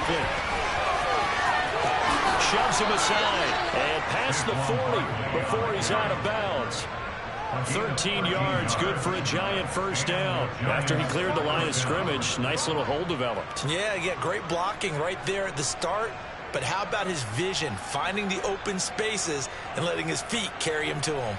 Barkley. Shoves him aside and past the 40 before he's out of bounds. 13 yards, good for a Giant first down. After he cleared the line of scrimmage, nice little hole developed. Yeah, great blocking right there at the start. But how about his vision, finding the open spaces and letting his feet carry him to him?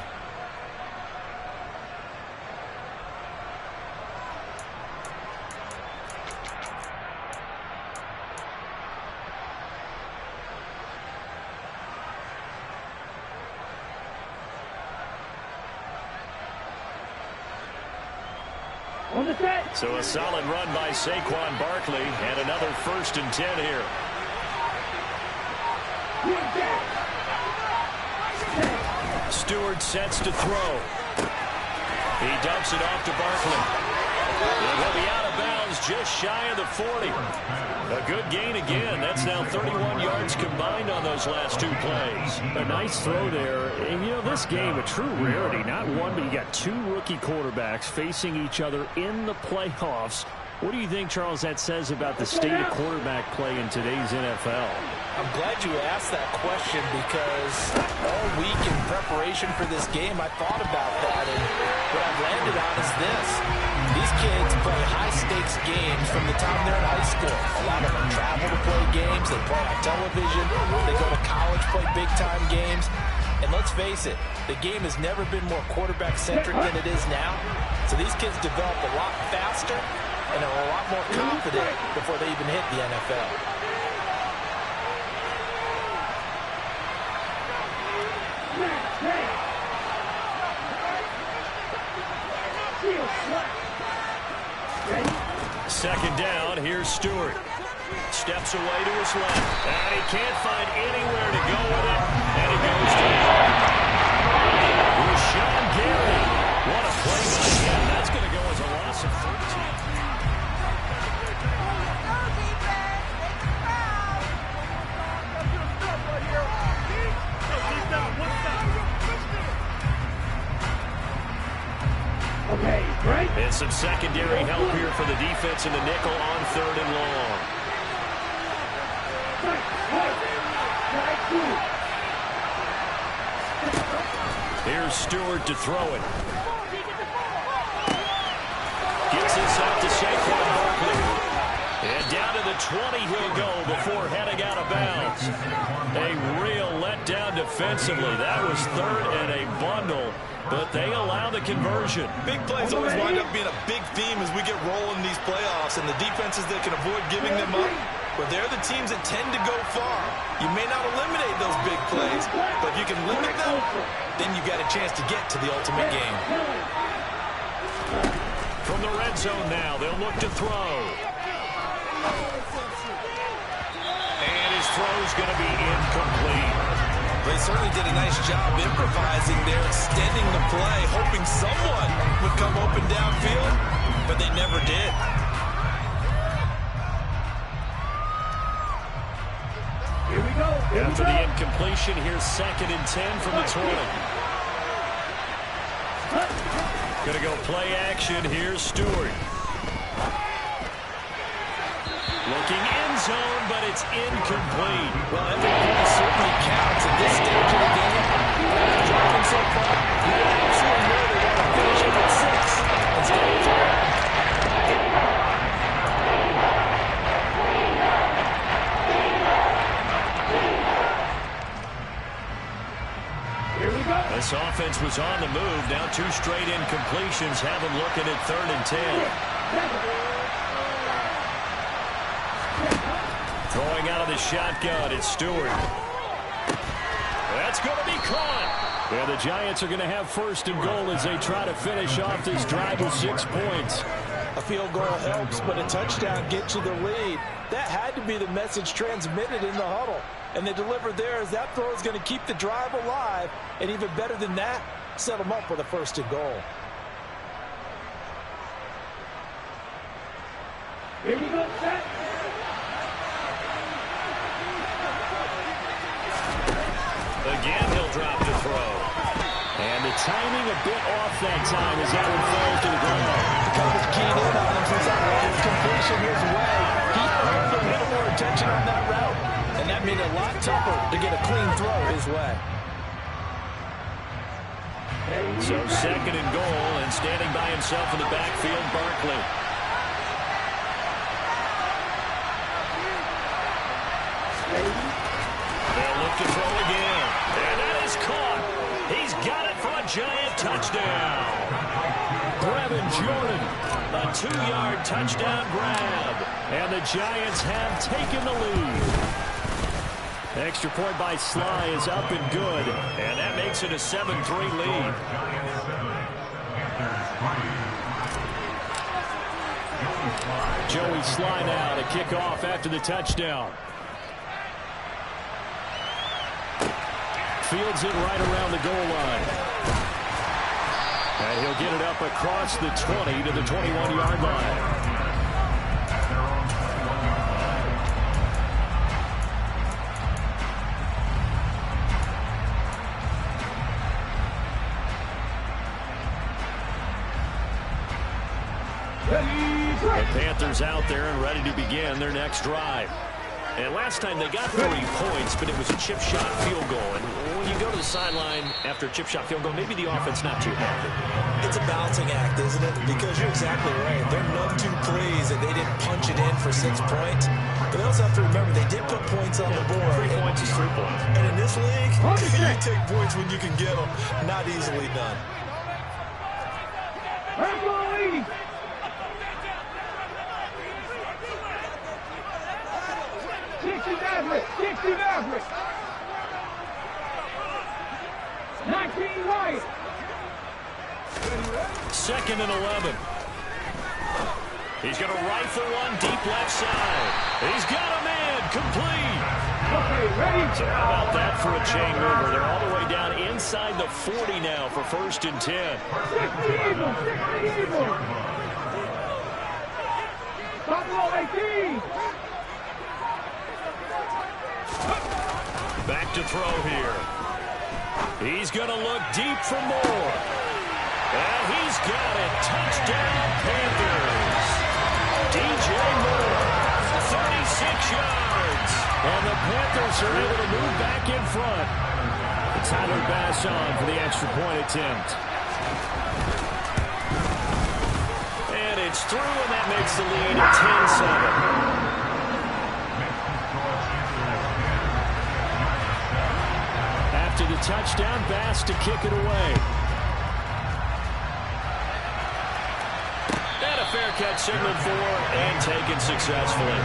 So a solid run by Saquon Barkley and another 1st and 10 here. Stewart sets to throw. He dumps it off to Barkley. And he'll be out of bounds just shy of the 40. A good gain again. That's now 31 yards combined on those last 2 plays. A nice throw there. And, you know, this game, a true rarity. Not one, but you got 2 rookie quarterbacks facing each other in the playoffs. What do you think, Charles, that says about the state of quarterback play in today's NFL? I'm glad you asked that question because all week in preparation for this game, I thought about that, and what I've landed on is this. These kids play high-stakes games from the time they're in high school. A lot of them travel to play games. They play on television. They go to college, play big-time games. And let's face it, the game has never been more quarterback-centric than it is now. So these kids develop a lot faster and are a lot more confident before they even hit the NFL. Second down, here's Stewart. Steps away to his left. And he can't find anywhere to go with it. And he goes to Rashawn Gary. What a play by him. That's going to go as a loss of 13. And some secondary help here for the defense in the nickel on 3rd and long. Here's Stewart to throw it. Gets this out to Saquon Barkley. And down to the 20 he'll go before heading out of bounds. A real letdown defensively. That was 3rd and a bundle. But they allow the conversion. Big plays always wind up being a big theme as we get rolling in these playoffs, and the defenses that can avoid giving them up, but they're the teams that tend to go far. You may not eliminate those big plays, but if you can limit them, then you got a chance to get to the ultimate game. From the red zone now, they'll look to throw. And his throw's going to be incomplete. They certainly did a nice job improvising there, extending the play, hoping someone would come open downfield, but they never did. Here we go. After the incompletion, here's 2nd and 10 from the 20. Going to go play action. Here's Stewart. Looking end zone, but it's incomplete. Well, every point certainly counts at this stage of the game. But after dropping so far, you actually know they want to finish it at 6 instead of 3. Here we go. This offense was on the move. Now 2 straight incompletions have them looking at 3rd and 10. Throwing out of the shotgun, it's Stewart. That's going to be caught. Yeah, the Giants are going to have 1st and goal as they try to finish off this drive with 6 points. A field goal helps, but a touchdown gets you the lead. That had to be the message transmitted in the huddle. And they delivered there as that throw is going to keep the drive alive. And even better than that, set them up with a 1st and goal. Here we go, set. Again, he'll drop the throw. And the timing a bit off that time as that one falls to the ground. The coverage keyed in on him since that last completion his way. He earned a little more attention on that route, and that made it a lot tougher to get a clean throw his way. So second and goal, and standing by himself in the backfield, Barkley. They'll look to throw again, and that is caught. He's got it for a giant touchdown. Brevin Jordan, a 2-yard touchdown grab, and the Giants have taken the lead. Extra point by Sly is up and good, and that makes it a 7-3 lead. Joey Sly now to kick off after the touchdown. Fields it right around the goal line. And he'll get it up across the 20 to the 21-yard line. The Panthers out there and ready to begin their next drive. And last time they got 3 points, but it was a chip shot field goal. And when you go to the sideline after a chip shot field goal, maybe the offense not too happy. It's a balancing act, isn't it? Because you're exactly right. They're none too pleased that they didn't punch it in for 6 points. But they also have to remember they did put points on the board. 3 points is 3 points. And in this league, you take points when you can get them. Not easily done. Average. 19 right. Second and 11. He's going to rifle one deep left side. He's got a man complete. Okay, ready? So how about that for a chain mover? They're all the way down inside the 40 now for 1st and 10. 60 evil. Buffalo 18. Back to throw here. He's going to look deep for more. And he's got it. Touchdown, Panthers. DJ Moore, 36 yards. And the Panthers are able to move back in front. Tyler Bass on for the extra point attempt. And it's through, and that makes the lead at 10-7. After the touchdown, Bass to kick it away. And a fair catch signaled for and taken successfully.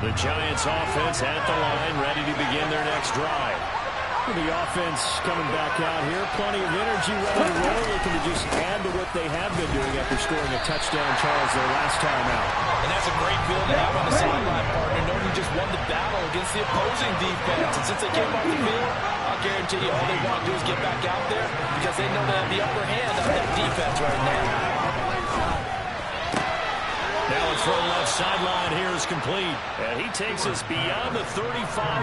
The Giants offense at the line, ready to begin their next drive. The offense coming back out here. Plenty of energy, ready to roll. Looking to just add to what they have been doing after scoring a touchdown, Charles, their last time out. And that's a great feeling to have on the sideline, partner, knowing you just won the battle against the opposing defense. And since they came off the field, I'll guarantee you all they want to do is get back out there because they know they have the upper hand on that defense right now. Now a throw left sideline here is complete. And he takes us beyond the 35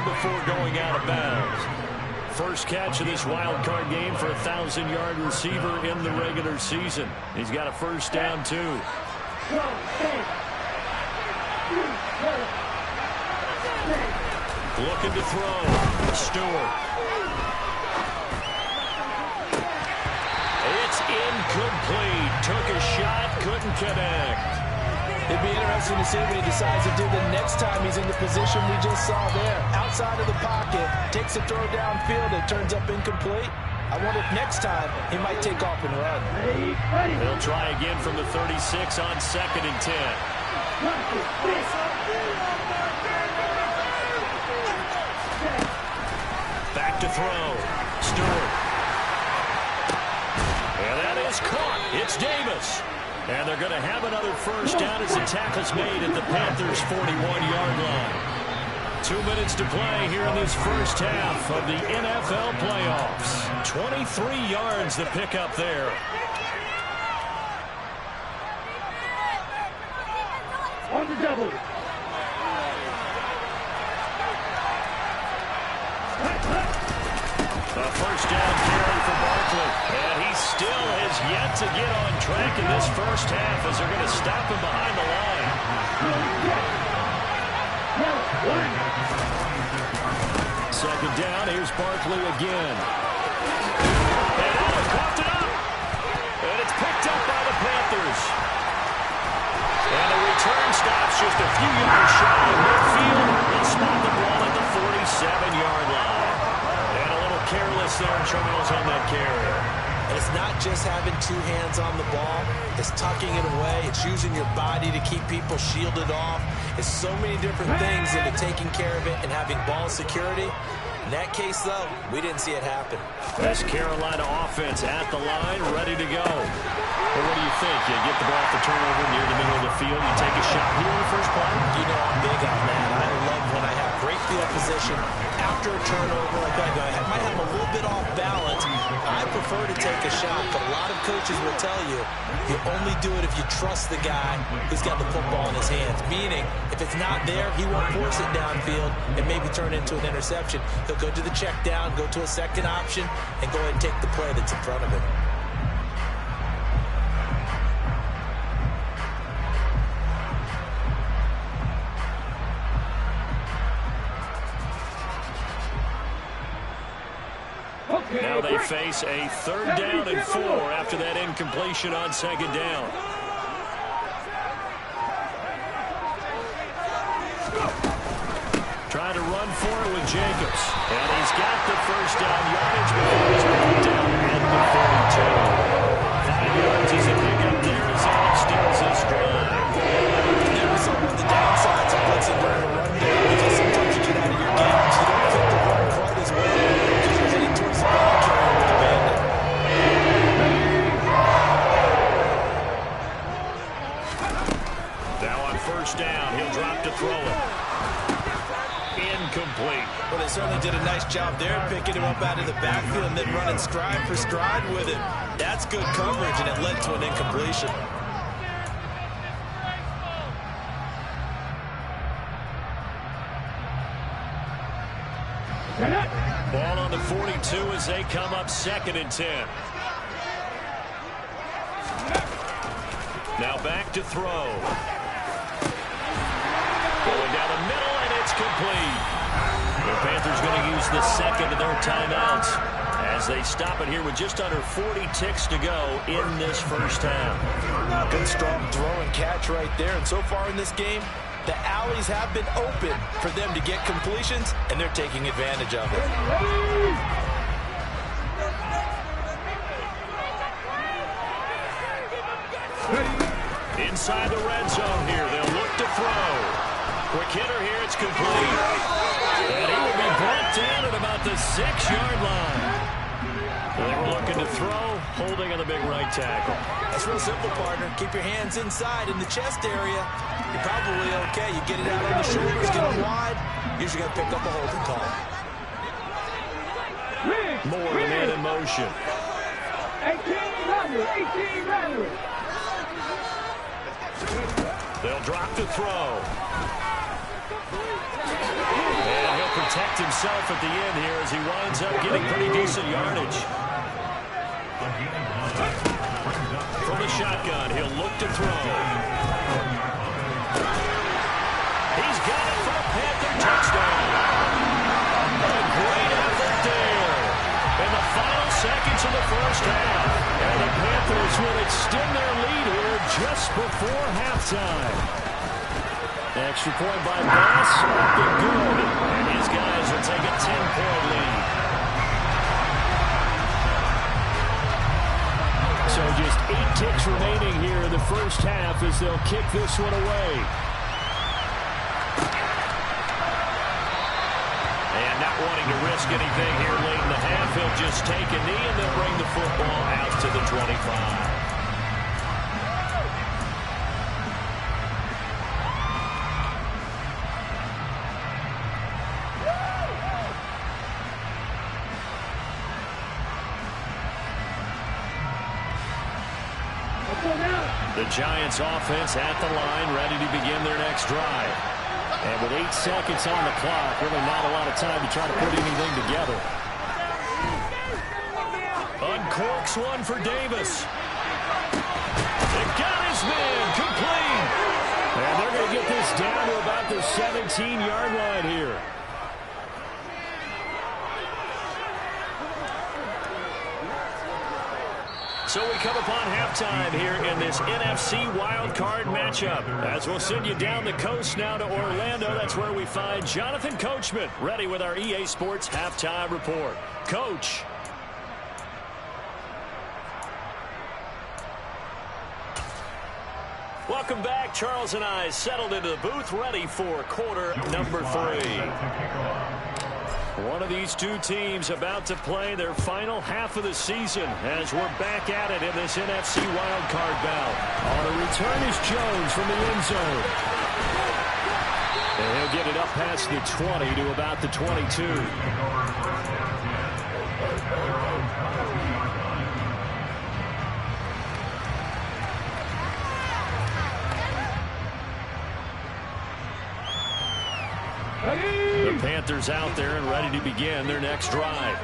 before going out of bounds. First catch of this wild card game for a 1,000-yard receiver in the regular season. He's got a first down, too. Looking to throw. Stewart. It's incomplete. Took a shot, couldn't connect. It'd be interesting to see what he decides to do the next time he's in the position we just saw there. Outside of the pocket, takes a throw downfield, it turns up incomplete. I wonder if next time he might take off and run. They'll try again from the 36 on 2nd and 10. Back to throw. Stewart. And that is caught. It's Davis. And they're going to have another first down as the tackle's made at the Panthers' 41-yard line. 2 minutes to play here in this first half of the NFL playoffs. 23 yards the pickup there. On the double. A first down carry for Barkley. And he still has yet to get on track in this first half as they're going to stop him behind the line. Second down, here's Barkley again. And Allen coughed it up. And it's picked up by the Panthers. And the return stops just a few yards shy of midfield. They'll spot the ball at the 47-yard line. And a little careless there, Charles, on that carry. And it's not just having two hands on the ball. It's tucking it away. It's using your body to keep people shielded off. It's so many different things into taking care of it and having ball security. In that case, though, we didn't see it happen. That's Carolina offense at the line, ready to go. Well, what do you think? You get the ball off the turnover near the middle of the field. You take a shot here in the first play? You know, I'm big on that. I love when I have great field position after a turnover like that. I might have a little bit off balance. I prefer to take a shot, but a lot of coaches will tell you only do it if you trust the guy who's got the football in his hands. Meaning, if it's not there, he won't force it downfield and maybe turn into an interception. He'll go to the check down, go to a second option, and go ahead and take the play that's in front of him. Now they face a third down and 4 after that incompletion on second down. Trying to run for it with Jacobs. And he's got the first down yardage before he's brought down at the 42. 5 yards is a pickup there as he extends his drive. Never saw one of the downsides of blitzing during a run down because sometimes you get out of your games. You don't fit the run quite as well because you're heading towards the ball carrier with the bandit. Now on first down, he'll drop to throw it. Incomplete. Well, they certainly did a nice job there, picking him up out of the backfield and then running stride for stride with him. That's good coverage, and it led to an incompletion. Ball on the 42 as they come up 2nd and 10. Now back to throw. Going down the middle, and it's complete. The Panthers going to use the second of their timeouts as they stop it here with just under 40 ticks to go in this first half. Good strong throw and catch right there. And so far in this game, the alleys have been open for them to get completions, and they're taking advantage of it. Inside the red zone here, they'll look to throw. Quick hitter here, it's complete. And he will be brought down at about the 6-yard line. They were looking to throw, holding on the big right tackle. That's real simple, partner. Keep your hands inside in the chest area. You're probably okay. You get it out on the shoulders, get them wide. Usually got to pick up a holding call. More man in motion. 18 runners. They'll drop to throw. And he'll protect himself at the end here as he winds up getting pretty decent yardage. From the shotgun, he'll look to throw. He's got it for a Panther touchdown. A great effort there. In the final seconds of the first half. And the Panthers will extend their lead here just before halftime. Extra point by Bass, up and good. And his guys will take a 10-point lead. So just 8 ticks remaining here in the first half as they'll kick this one away. And not wanting to risk anything here late in the half, he'll just take a knee and then bring the football out to the 25. The Giants offense at the line, ready to begin their next drive. And with 8 seconds on the clock, really not a lot of time to try to put anything together. Uncorks one for Davis. It got his man complete. And they're going to get this down to about the 17-yard line here. So we come upon halftime here in this NFC wildcard matchup. As we'll send you down the coast now to Orlando, that's where we find Jonathan Coachman ready with our EA Sports halftime report. Coach. Welcome back. Charles and I settled into the booth ready for quarter number 3. One of these two teams about to play their final half of the season as we're back at it in this NFC wildcard bout. On the return is Jones from the end zone. And he'll get it up past the 20 to about the 22. The Panthers out there and ready to begin their next drive.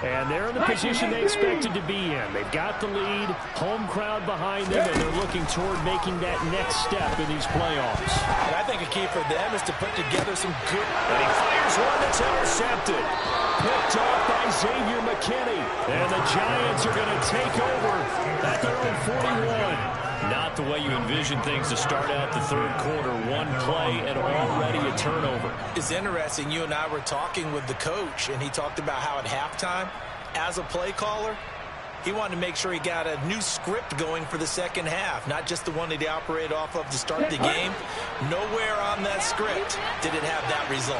And they're in the position they expected to be in. They've got the lead, home crowd behind them, and they're looking toward making that next step in these playoffs. And I think a key for them is to put together some good... And he fires one that's intercepted. Picked off by Xavier McKinney. And the Giants are going to take over at their own 41. Not the way you envision things to start out the third quarter. One play and already a turnover. It's interesting. You and I were talking with the coach, and he talked about how at halftime, as a play caller, he wanted to make sure he got a new script going for the second half, not just the one that he operated off of to start the game. Nowhere on that script did it have that result.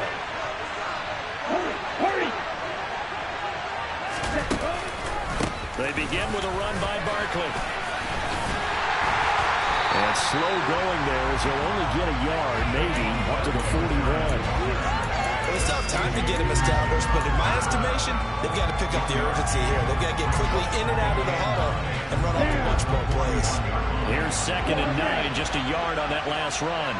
They begin with a run by Barkley. And slow going there as he'll only get a yard, maybe, up to the 41. Well, it's not time to get him established, but in my estimation, they've got to pick up the urgency here. They've got to get quickly in and out of the huddle and run off a bunch more plays. Here's 2nd and 9, just a yard on that last run.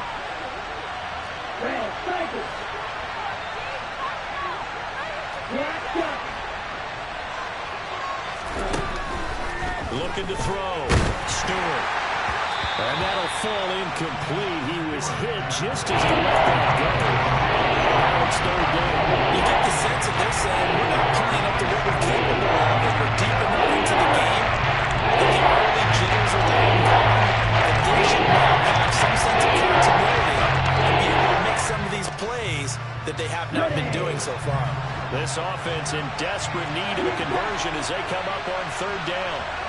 Looking to throw. Stewart. And that'll fall incomplete. He was hit just as he let that go. Now it's 3rd down. You get the sense that they're saying we're not playing up to what we're capable of, and we're deep enough into the game that the early jitters are long gone, and they should now have some sense of continuity and be able to make some of these plays that they have not been doing so far. This offense in desperate need of a conversion as they come up on 3rd down.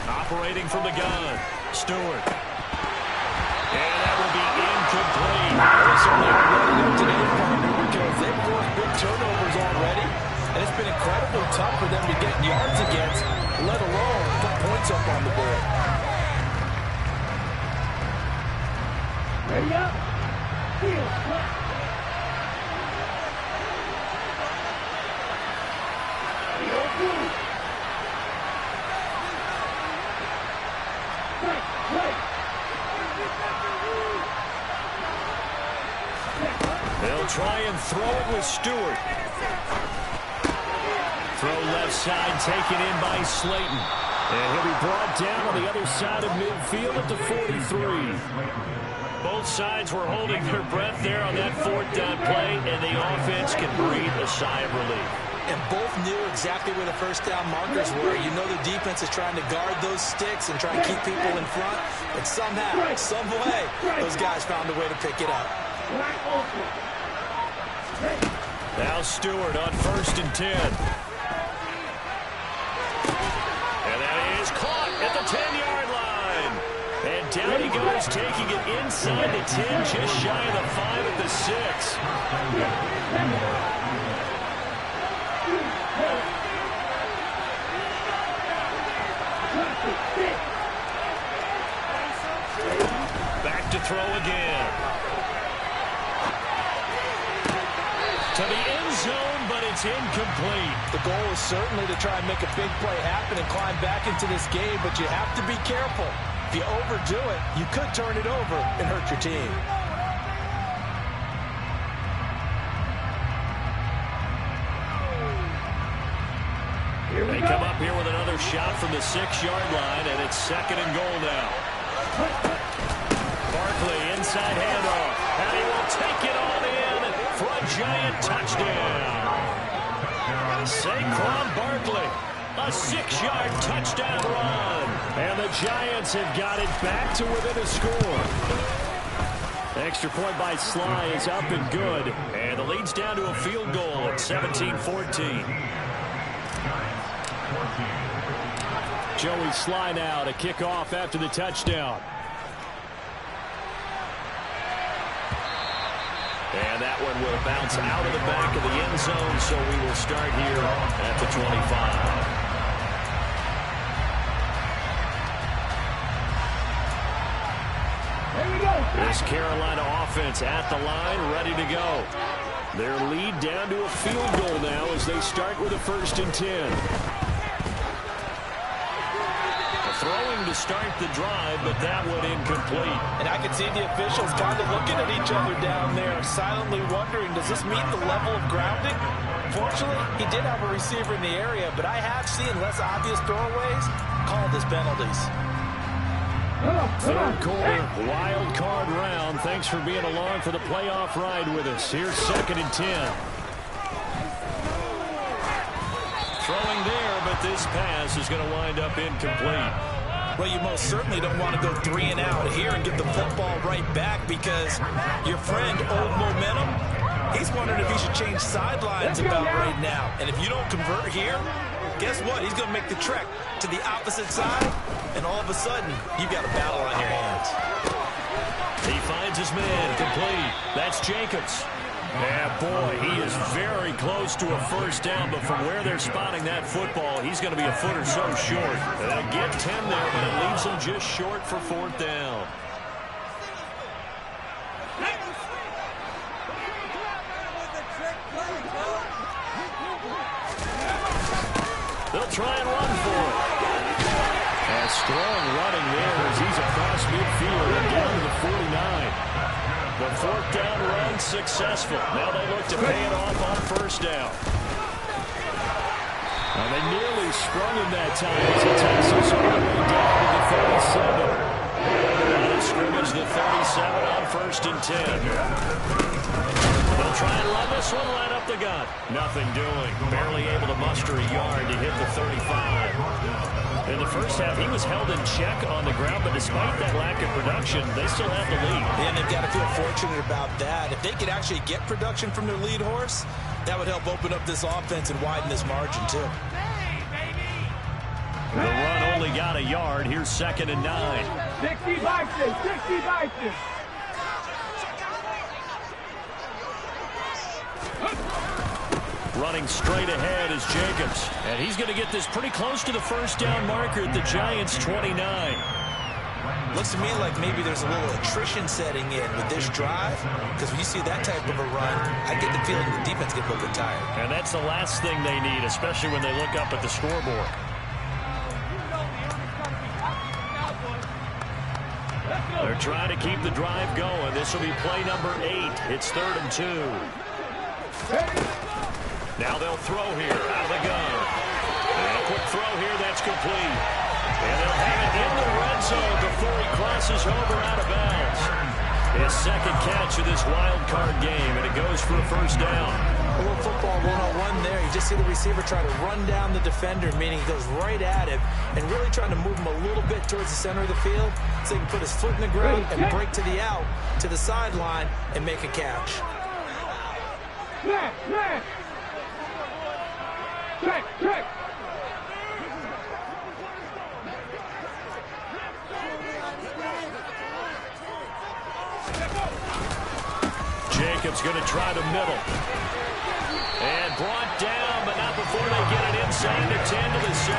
Operating from the gun, Stewart. And that will be incomplete. They certainly are running up today, partner, because they've forced big turnovers already, and it's been incredibly tough for them to get yards against, let alone put points up on the board. Ready up. Field. They'll try and throw it with Stewart. Throw left side, taken in by Slayton. And he'll be brought down on the other side of midfield at the 43. Both sides were holding their breath there on that 4th down play, and the offense can breathe a sigh of relief. And both knew exactly where the first down markers were. You know the defense is trying to guard those sticks and try to keep people in front. But somehow, some way, those guys found a way to pick it up. Now Stewart on 1st and 10. And that is caught at the 10-yard line. And down he goes, taking it inside the 10, just shy of the 5 at the 6. Back to throw again. To the end zone, but it's incomplete. The goal is certainly to try and make a big play happen and climb back into this game, but you have to be careful. If you overdo it, you could turn it over and hurt your team. They come up here with another shot from the 6-yard line, and it's 2nd and goal now. Barkley inside handoff, and he will take it on in for a giant touchdown. Saquon Barkley, a 6-yard touchdown run. And the Giants have got it back to within a score. Extra point by Sly is up and good. And the lead's down to a field goal at 17-14. Joey Sly now to kick off after the touchdown. And that one will bounce out of the back of the end zone, so we will start here at the 25. This Carolina offense at the line, ready to go. Their lead down to a field goal now as they start with a 1st and 10. Throwing to start the drive, but that one incomplete. And I can see the officials kind of looking at each other down there, silently wondering, does this meet the level of grounding? Fortunately, he did have a receiver in the area, but I have seen less obvious throwaways called as penalties. 3rd quarter, wild card round. Thanks for being along for the playoff ride with us. Here's 2nd and 10. Throwing there, but this pass is going to wind up incomplete. Well, you most certainly don't want to go 3 and out here and get the football right back, because your friend, Old Momentum, he's wondering if he should change sidelines about right now. And if you don't convert here, guess what? He's going to make the trek to the opposite side, and all of a sudden, you've got a battle on your hands. He finds his man, complete. That's Jacobs. Yeah, boy, he is very close to a 1st down, but from where they're spotting that football, he's going to be a foot or so short. They'll get 10 there, but it leaves him just short for 4th down. They'll try and run for it. A strong running there as he's across midfield and down to the 49. The 4th down run successful. Now they look to pay it off on 1st down. Well, they nearly sprung him that time as he takes us all the way down to the 37. Line of scrimmage, the 37 on 1st and 10. They'll try and run this one right up the gut. Nothing doing. Barely able to muster a yard to hit the 35. In the first half, he was held in check on the ground, but despite that lack of production, they still have the lead. And they've got to feel fortunate about that. If they could actually get production from their lead horse, that would help open up this offense and widen this margin, too. The run only got a yard. Here's 2nd and 9. 60 Vikings, 60 Vikings. Running straight ahead is Jacobs. And he's going to get this pretty close to the 1st down marker at the Giants' 29. Looks to me like maybe there's a little attrition setting in with this drive, because when you see that type of a run, I get the feeling the defense gets a little bit tired. And that's the last thing they need, especially when they look up at the scoreboard. They're trying to keep the drive going. This will be play number 8. It's 3rd and 2. Now they'll throw here out of the gun. And a quick throw here, that's complete. And they'll have it in the red zone before he crosses over out of bounds. His 2nd catch of this wild card game, and it goes for a 1st down. A little football 1-on-1 there. You just see the receiver try to run down the defender, meaning he goes right at him and really trying to move him a little bit towards the center of the field so he can put his foot in the ground and break to the out, to the sideline, and make a catch. Check. Jacobs going to try the middle. And brought down, but not before they get it inside the 10 to the 7.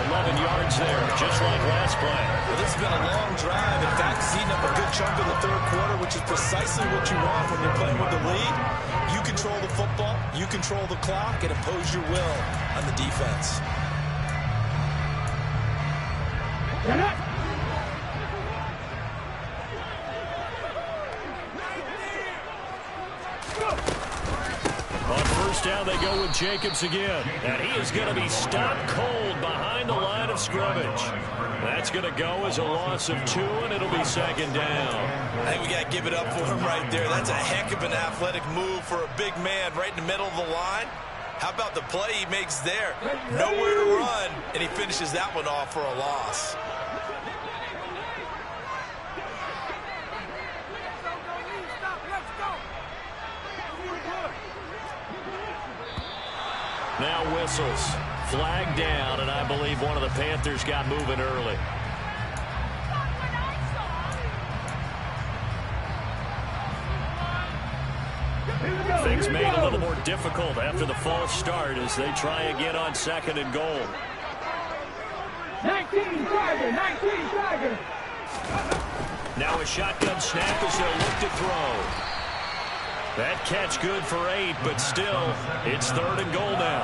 11 yards there, just like last play. Well, this has been a long drive. In fact, it's eaten up a good chunk of the 3rd quarter, which is precisely what you want when you're playing with the lead. You control the football, you control the clock, and impose your will on the defense. Get up. On first down, they go with Jacobs again. And he is going to be stopped cold behind the line of scrimmage. That's going to go as a loss of 2, and it'll be second down. I think we got to give it up for him right there. That's a heck of an athletic move for a big man right in the middle of the line. How about the play he makes there? Nowhere to run, and he finishes that one off for a loss. Now whistles. Flag down, and I believe one of the Panthers got moving early. Things made a little more difficult after the false start as they try again on 2nd and goal. 19 Tiger, 19 Tiger. Now a shotgun snap as they'll look to throw. That catch good for 8, but still, it's 3rd and goal now.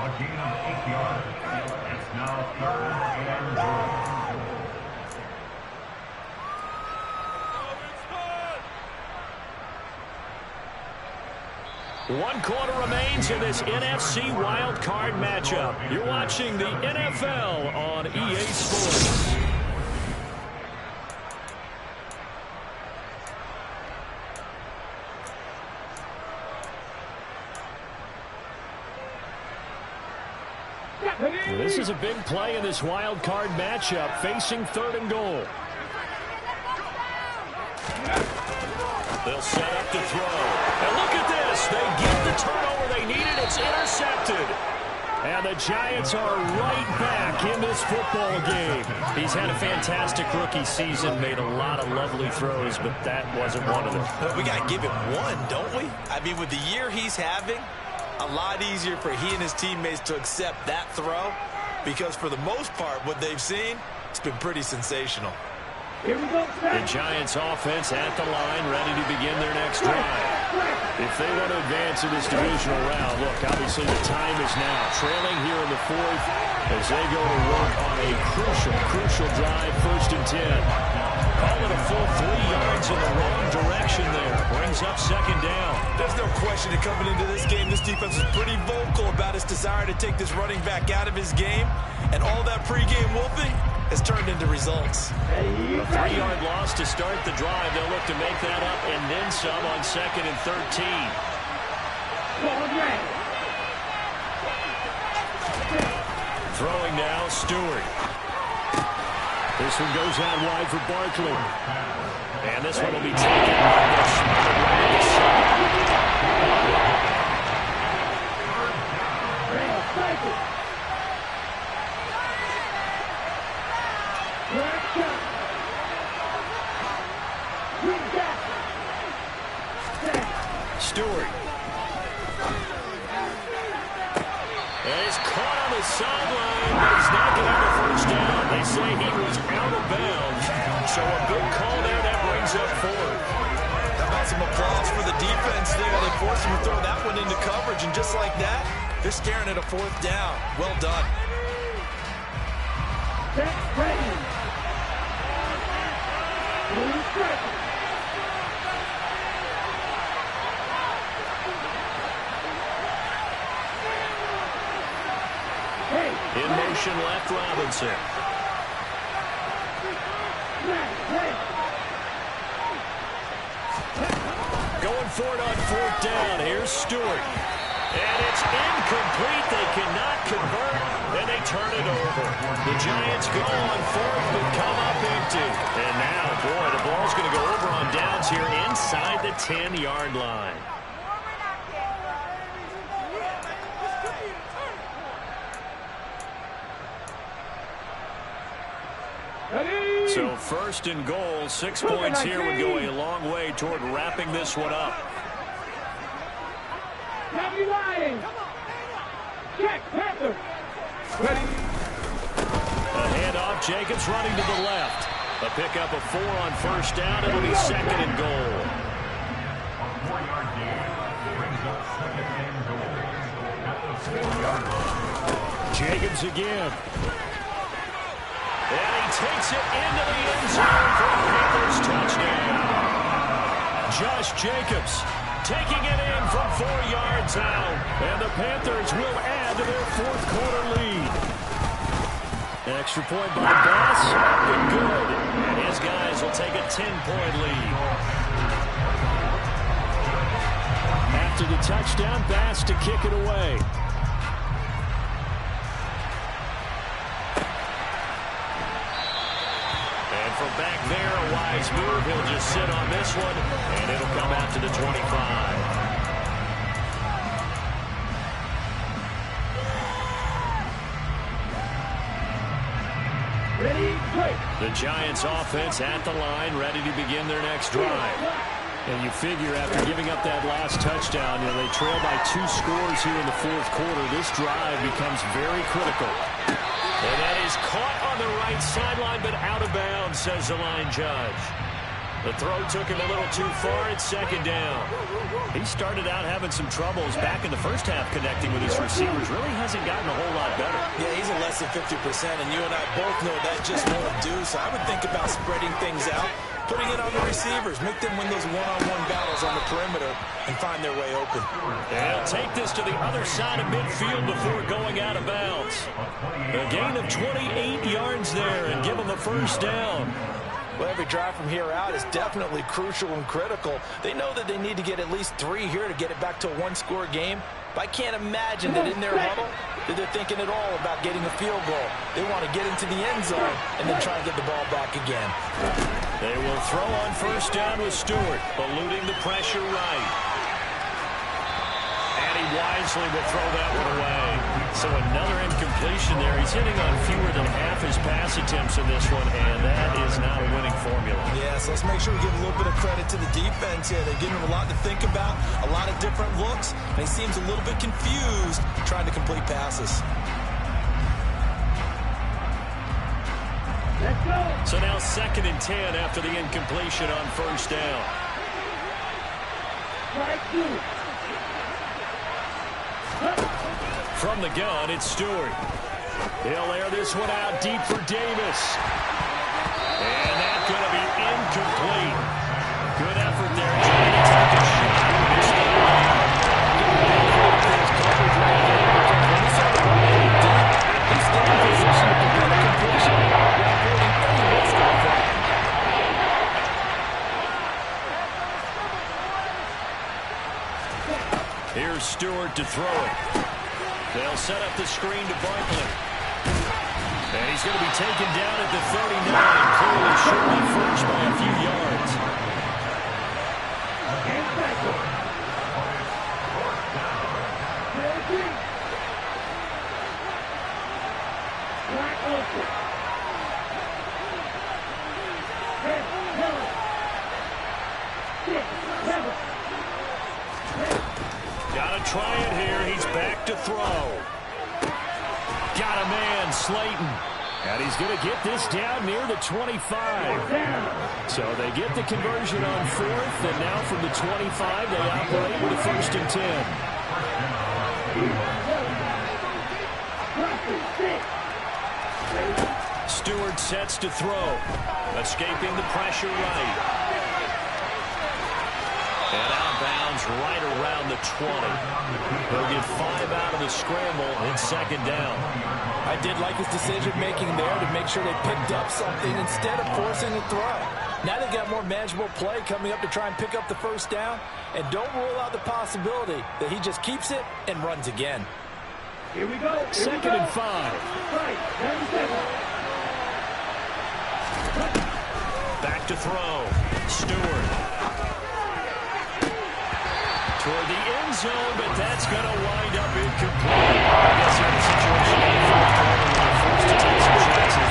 A gain of 8 yards. It's now 3rd and goal. One quarter remains in this NFC wildcard matchup. You're watching the NFL on EA Sports. This is a big play in this wild card matchup, facing 3rd and goal. They'll set up to throw. And look at this. They get the turnover they needed. It's intercepted. And the Giants are right back in this football game. He's had a fantastic rookie season, made a lot of lovely throws, but that wasn't one of them. But we got to give him one, don't we? I mean, with the year he's having, a lot easier for he and his teammates to accept that throw, because for the most part, what they've seen, it's been pretty sensational. Here we go. The Giants offense at the line, ready to begin their next drive. If they want to advance in this divisional round, look, obviously the time is now. Trailing here in the 4th as they go to work on a crucial drive, 1st and 10. Call it a full 3 yards in the wrong direction there. Brings up 2nd down. There's no question that coming into this game, this defense was pretty vocal about its desire to take this running back out of his game. And all that pregame wolfing has turned into results. A 3-yard loss to start the drive. They'll look to make that up and then some on 2nd and 13. Throwing now, Stewart. This one goes out wide for Barkley. And this one will be taken by the Stewart. And he's caught on the sideline, but he's not going to have a 1st down. They say he was out of bounds. So a big call there that brings up 4th. How about some applause for the defense there? They forced him to throw that one into coverage, and just like that, they're staring at a 4th down. Well done. In motion left, Robinson. Going for it on 4th down. Here's Stewart. And it's incomplete. They cannot convert, and they turn it over. The Giants go on 4th, but come up empty. And now, boy, the ball's going to go over on downs here inside the 10-yard line. So 1st and goal, 6 points here would go a long way toward wrapping this one up. Check, Panther. Ready. A handoff, Jacobs running to the left. A pickup of 4 on 1st down. It'll be 2nd and goal. 4-yard gain. Brings up second and goal at the 4-yard line. Jacobs again. And he takes it into the end zone for a Panthers touchdown. Josh Jacobs taking it in from 4 yards out. And the Panthers will add to their fourth quarter lead. Extra point by Bass. Good. And his guys will take a 10-point lead. After the touchdown, Bass to kick it away. And from back there, a wise move. He'll just sit on this one, and it'll come out to the 25. Ready, play. The Giants offense at the line, ready to begin their next drive. And you figure after giving up that last touchdown, they trail by 2 scores here in the fourth quarter. This drive becomes very critical. And that is caught on the right sideline, but out of bounds, says the line judge. The throw took him a little too far. It's second down. He started out having some troubles back in the first half connecting with his receivers. Really hasn't gotten a whole lot better. Yeah, he's at less than 50%, and you and I both know that just won't do. So I would think about spreading things out, putting it on the receivers, make them win those one-on-one battles on the perimeter and find their way open. They'll take this to the other side of midfield before going out of bounds. A gain of 28 yards there and give them a first down. Well, every drive from here out is definitely crucial and critical. They know that they need to get at least 3 here to get it back to a 1-score game. But I can't imagine that in their huddle that they're thinking at all about getting a field goal. They want to get into the end zone and then try and get the ball back again. They will throw on first down with Stewart, eluding the pressure right. And he wisely will throw that one away. So another incompletion there. He's hitting on fewer than half his pass attempts in this one, and that is not a winning formula. Yeah, so let's make sure we give a little bit of credit to the defense here. They're giving him a lot to think about, a lot of different looks, and he seems a little bit confused trying to complete passes. Let's go. So now 2nd and 10 after the incompletion on first down. Strike 2. From the gun, it's Stewart. He'll air this one out deep for Davis. And that's going to be incomplete. Good effort there. Trying to take a shot. Here's Stewart to throw it. They'll set up the screen to Barkley. And he's going to be taken down at the 39, clearly short of first by a few yards. Got to try it here. He's back to throw. Got a man, Slayton. And he's going to get this down near the 25. So they get the conversion on 4th, and now from the 25, they operate with a 1st and 10. Stewart sets to throw. Escaping the pressure right. And out of bounds right around the 20. They'll get 5 out of the scramble. It's 2nd down. I did like his decision-making there to make sure they picked up something instead of forcing the throw. Now they've got more manageable play coming up to try and pick up the first down. And don't rule out the possibility that he just keeps it and runs again. Here we go. 2nd and 5. Right, 37. Back to throw. Stewart. Toward the end zone, but that's going to wind up incomplete. I guess in a situation in the fourth quarter where they're forced to take some chances.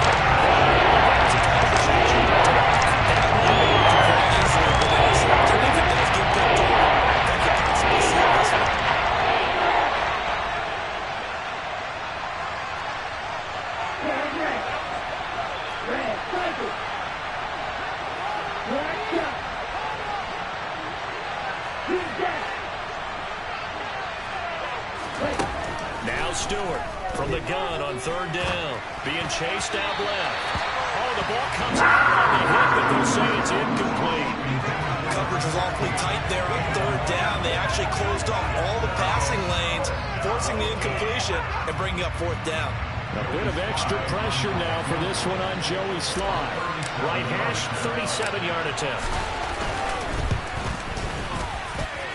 That's a kind of a change. If it does get picked up, that could possibly save this one. Red, cycle. Black shot. He's down. Stewart from the gun on 3rd down. Being chased out left. Oh, the ball comes out on the hit, but they'll say it's incomplete. Coverage was awfully tight there on 3rd down. They actually closed off all the passing lanes, forcing the incompletion and bringing up 4th down. A bit of extra pressure now for this one on Joey Sly. Right hash, 37-yard attempt.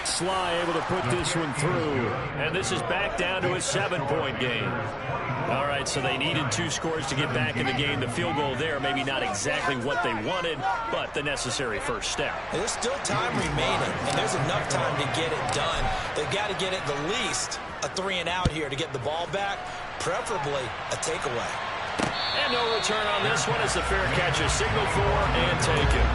Sly able to put this one through. And this is back down to a 7-point game. All right, so they needed 2 scores to get back in the game. The field goal there, maybe not exactly what they wanted, but the necessary first step. There's still time remaining, and there's enough time to get it done. They've got to get at the least a 3-and-out here to get the ball back, preferably a takeaway. And no return on this one as the fair catch is signaled for and taken.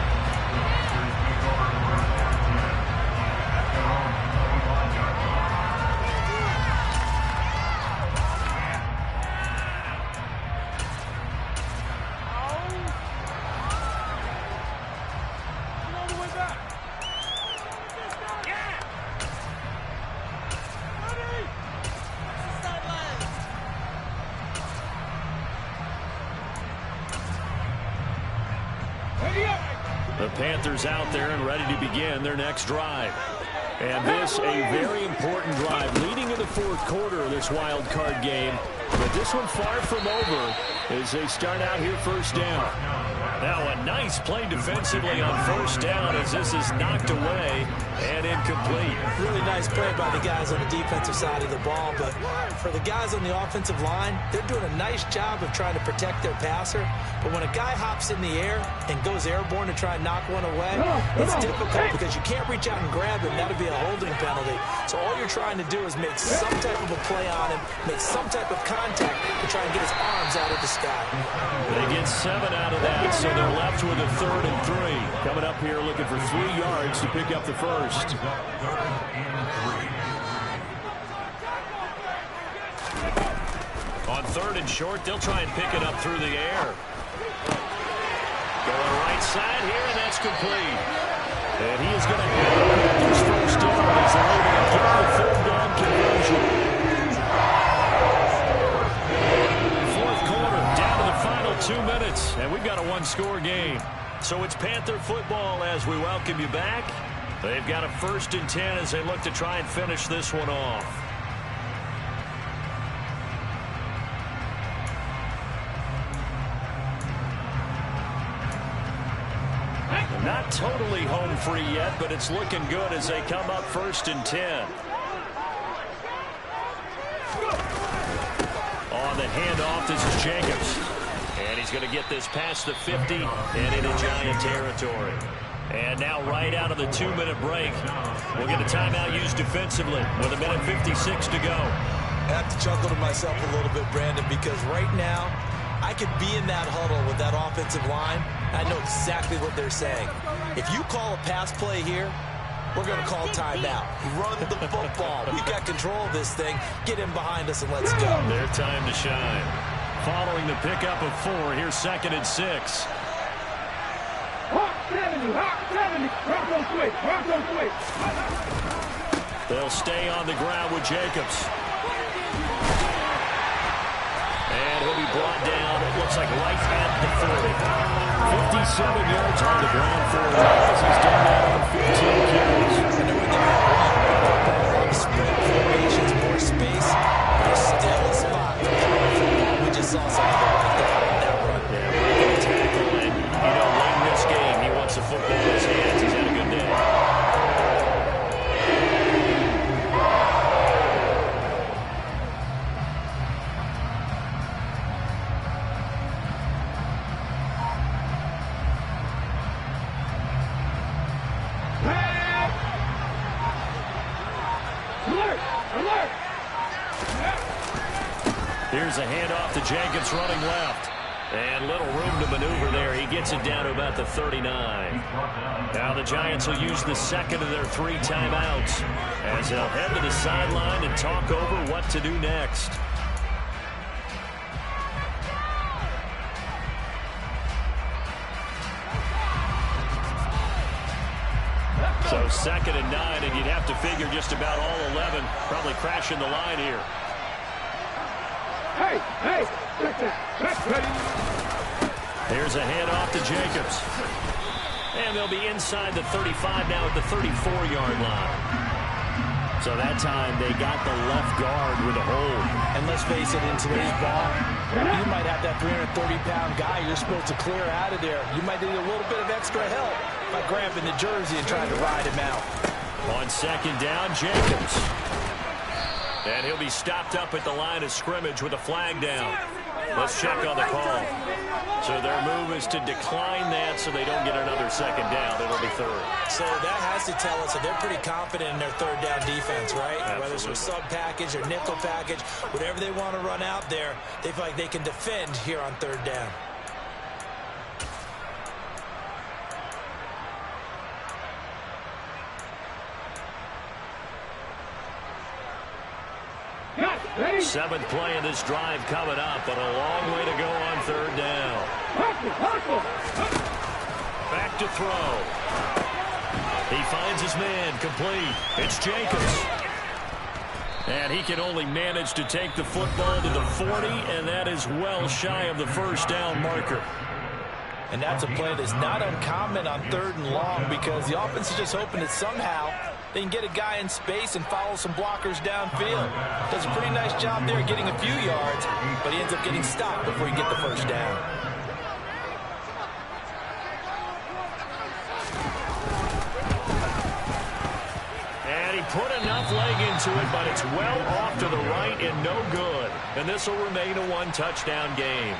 The Panthers out there and ready to begin their next drive. And this a very important drive leading in the 4th quarter of this wild card game. But this one far from over as they start out here 1st down. Now a nice play defensively on 1st down as this is knocked away and incomplete. Really nice play by the guys on the defensive side of the ball, but for the guys on the offensive line, they're doing a nice job of trying to protect their passer. But when a guy hops in the air and goes airborne to try and knock one away, it's difficult because you can't reach out and grab him. That'll be a holding penalty. So all you're trying to do is make some type of a play on him, make some type of contact to try and get his arms out of the sky. They get 7 out of that, so they're left with a 3rd and 3. Coming up here looking for 3 yards to pick up the first. On 3rd and short, they'll try and pick it up through the air. Going right side here, and that's complete. And he is going to have the Panthers first down as they're able to get the 3rd down conversion. 4th quarter, down to the final 2 minutes, and we've got a 1-score game. So it's Panther football as we welcome you back. They've got a 1st and 10 as they look to try and finish this one off. Not totally home free yet, but it's looking good as they come up 1st and 10. On the handoff, this is Jacobs. And he's going to get this past the 50 and into Giant territory. And now right out of the 2-minute break, we'll get a timeout used defensively with 1:56 to go. I have to chuckle to myself a little bit, Brandon, because right now I could be in that huddle with that offensive line. I know exactly what they're saying. If you call a pass play here, we're going to call timeout. Run the football. We've got control of this thing. Get in behind us and let's go. Their time to shine. Following the pickup of 4, here's 2nd and 6. Hawk 70, Hawk 70. Rock on switch, rock on switch. They'll stay on the ground with Jacobs. And he'll be brought down, it looks like right at the 40. 57 yards on the ground for him as he's done that on 15 carries. Spread formations, more space. There's still a spot. We just saw something right there on that run. Yeah, good tackle. And, late in this game, he wants the football in his hands. He's had a good day. Here's a handoff to Jenkins running left. And little room to maneuver there. He gets it down to about the 39. Now the Giants will use the 2nd of their 3 timeouts as they'll head to the sideline and talk over what to do next. So 2nd and 9, and you'd have to figure just about all 11 probably crashing the line here. Hey, that's ready. Here's a handoff to Jacobs. And they'll be inside the 35 now at the 34-yard line. So that time they got the left guard with a hold. And let's face it, in today's ball, you might have that 330-pound guy you're supposed to clear out of there. You might need a little bit of extra help by grabbing the jersey and trying to ride him out. On second down, Jacobs. And he'll be stopped up at the line of scrimmage with a flag down. Let's check on the call. So their move is to decline that so they don't get another second down. It'll be third. So that has to tell us that they're pretty confident in their third down defense, right? Absolutely. Whether it's a sub package or nickel package, whatever they want to run out there, they feel like they can defend here on third down. Seventh play in this drive coming up, but a long way to go on third down. Back to throw. He finds his man, complete. It's Jacobs. And he can only manage to take the football to the 40, and that is well shy of the first down marker. And that's a play that's not uncommon on third and long because the offense is just hoping that somehow they can get a guy in space and follow some blockers downfield. Does a pretty nice job there getting a few yards, but he ends up getting stopped before he gets the first down. And he put enough leg into it, but it's well off to the right and no good. And this will remain a one-touchdown game.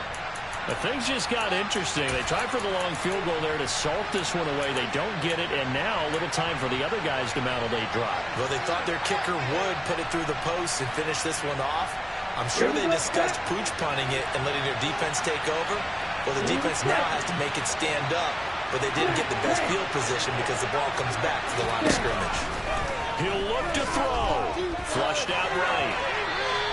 But things just got interesting. They tried for the long field goal there to salt this one away. They don't get it, and now a little time for the other guys to mount a late drive. Well, they thought their kicker would put it through the post and finish this one off. I'm sure they discussed pooch punting it and letting their defense take over. Well, the defense now has to make it stand up, but they didn't get the best field position because the ball comes back to the line of scrimmage. He'll look to throw. Flushed out right.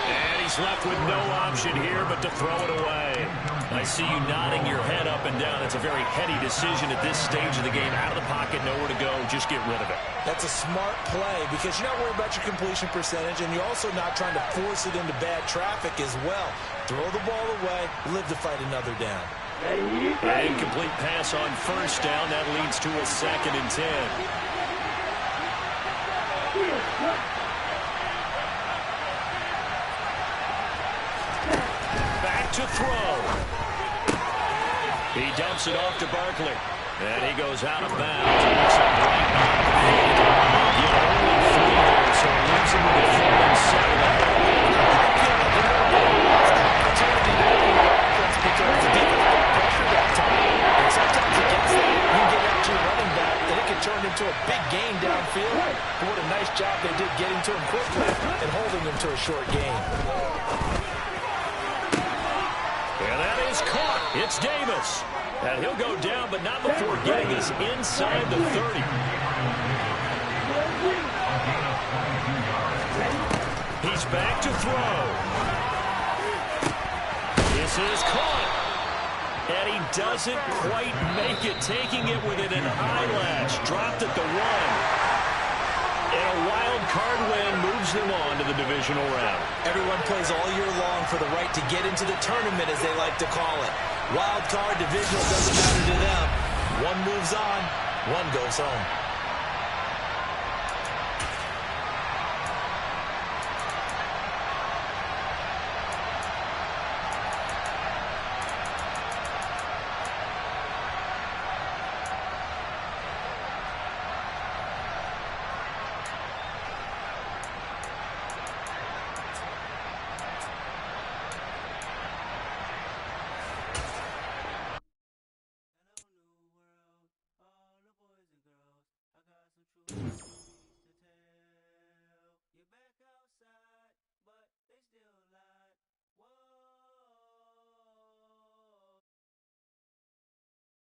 And he's left with no option here but to throw it away. I see you nodding your head up and down. It's a very heady decision at this stage of the game. Out of the pocket, nowhere to go. Just get rid of it. That's a smart play because you're not worried about your completion percentage, and you're also not trying to force it into bad traffic as well. Throw the ball away, live to fight another down. An incomplete pass on first down. That leads to a 2nd and 10. Back to throw. He dumps it off to Barkley. And he goes out of bounds. He looks up right back. Only 3 there, so he leaves him with a 4th and 7. Because the defense got pressure that time. And sometimes against that, you can get up to your running back, and it can turn into a big gain downfield. But what a nice job they did getting to him quickly and holding him to a short gain. And that is caught. It's Davis. And he'll go down, but not before getting us inside the 30. He's back to throw. This is caught. And he doesn't quite make it, taking it with it in high latch. Dropped at the 1. And a wild card win moves them on to the divisional round. Everyone plays all year long for the right to get into the tournament, as they like to call it. Wild card, divisional, doesn't matter to them. One moves on, one goes home.